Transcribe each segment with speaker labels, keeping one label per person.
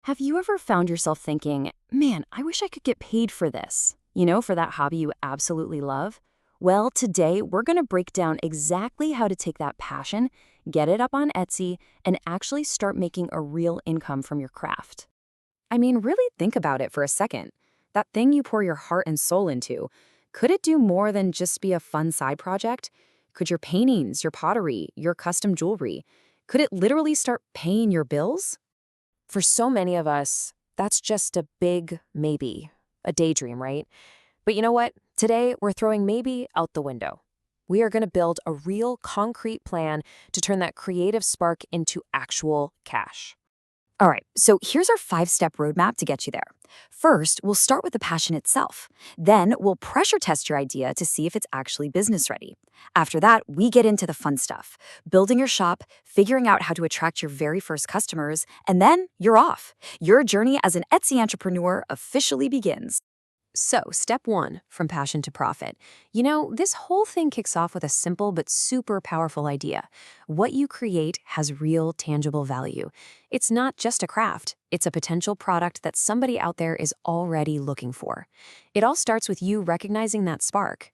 Speaker 1: Have you ever found yourself thinking, man, I wish I could get paid for this? For that hobby you absolutely love? Well, today we're going to break down exactly how to take that passion, get it up on Etsy, and actually start making a real income from your craft. I mean, really think about it for a second. That thing you pour your heart and soul into, could it do more than just be a fun side project? Could your paintings, your pottery, your custom jewelry, could it literally start paying your bills? For so many of us, that's just a big maybe, a daydream, right? But you know what? Today, we're throwing maybe out the window. We are going to build a real concrete plan to turn that creative spark into actual cash.
Speaker 2: All right, so here's our 5-step roadmap to get you there. First, we'll start with the passion itself. Then, we'll pressure test your idea to see if it's actually business ready. After that, we get into the fun stuff, building your shop, figuring out how to attract your very first customers, and then you're off. Your journey as an Etsy entrepreneur officially begins.
Speaker 1: So, step one, from passion to profit. This whole thing kicks off with a simple but super powerful idea. What you create has real, tangible value. It's not just a craft, it's a potential product that somebody out there is already looking for. It all starts with you recognizing that spark.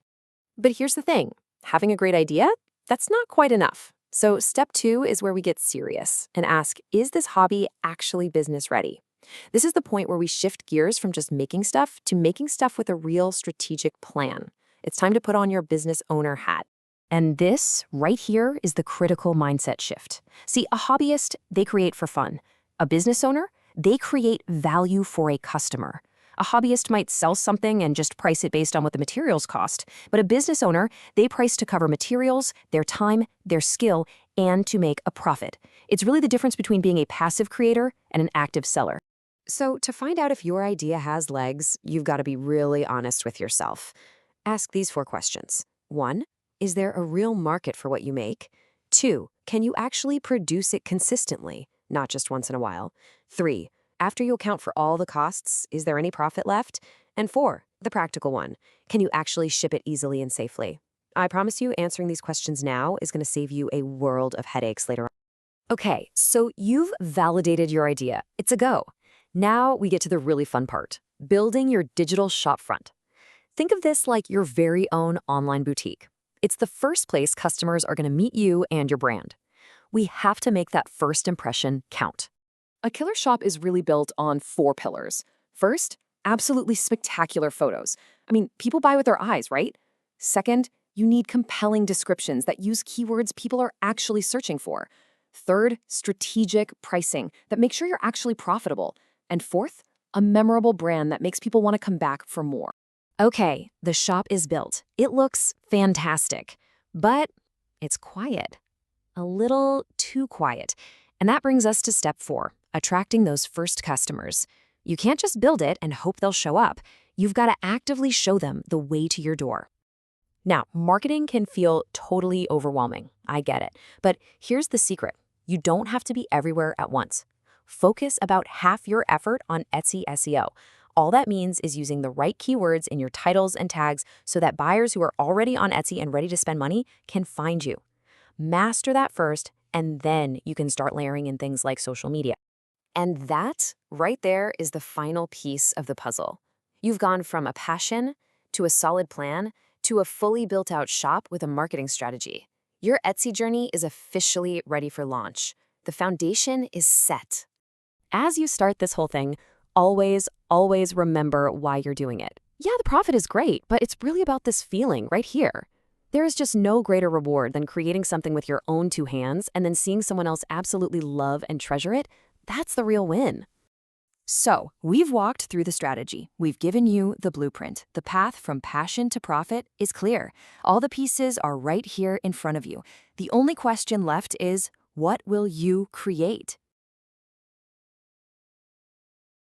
Speaker 1: But here's the thing, having a great idea? That's not quite enough. So, step two is where we get serious and ask, is this hobby actually business ready? This is the point where we shift gears from just making stuff to making stuff with a real strategic plan. It's time to put on your business owner hat. And this, right here, is the critical mindset shift. See, a hobbyist, they create for fun. A business owner, they create value for a customer. A hobbyist might sell something and just price it based on what the materials cost. But a business owner, they price to cover materials, their time, their skill, and to make a profit. It's really the difference between being a passive creator and an active seller. So, to find out if your idea has legs, you've got to be really honest with yourself. Ask these 4 questions. 1. Is there a real market for what you make? 2. Can you actually produce it consistently, not just once in a while? 3. After you account for all the costs, is there any profit left? And 4, the practical one. Can you actually ship it easily and safely? I promise you, answering these questions now is going to save you a world of headaches later on. Okay, so you've validated your idea. It's a go. Now we get to the really fun part, building your digital shopfront. Think of this like your very own online boutique. It's the first place customers are going to meet you and your brand. We have to make that first impression count. A killer shop is really built on 4 pillars. First, absolutely spectacular photos. I mean, people buy with their eyes, right? Second, you need compelling descriptions that use keywords people are actually searching for. Third, strategic pricing that makes sure you're actually profitable. And fourth, a memorable brand that makes people want to come back for more. Okay, the shop is built. It looks fantastic, but it's quiet. A little too quiet. And that brings us to step 4, attracting those first customers. You can't just build it and hope they'll show up. You've got to actively show them the way to your door. Now, marketing can feel totally overwhelming. I get it. But here's the secret. You don't have to be everywhere at once. Focus about half your effort on Etsy SEO. All that means is using the right keywords in your titles and tags so that buyers who are already on Etsy and ready to spend money can find you. Master that first, and then you can start layering in things like social media. And that, right there, is the final piece of the puzzle. You've gone from a passion to a solid plan to a fully built-out shop with a marketing strategy. Your Etsy journey is officially ready for launch. The foundation is set. As you start this whole thing, always remember why you're doing it. Yeah, the profit is great, but it's really about this feeling right here. There is just no greater reward than creating something with your own 2 hands and then seeing someone else absolutely love and treasure it. That's the real win. So, we've walked through the strategy. We've given you the blueprint. The path from passion to profit is clear. All the pieces are right here in front of you. The only question left is, what will you create?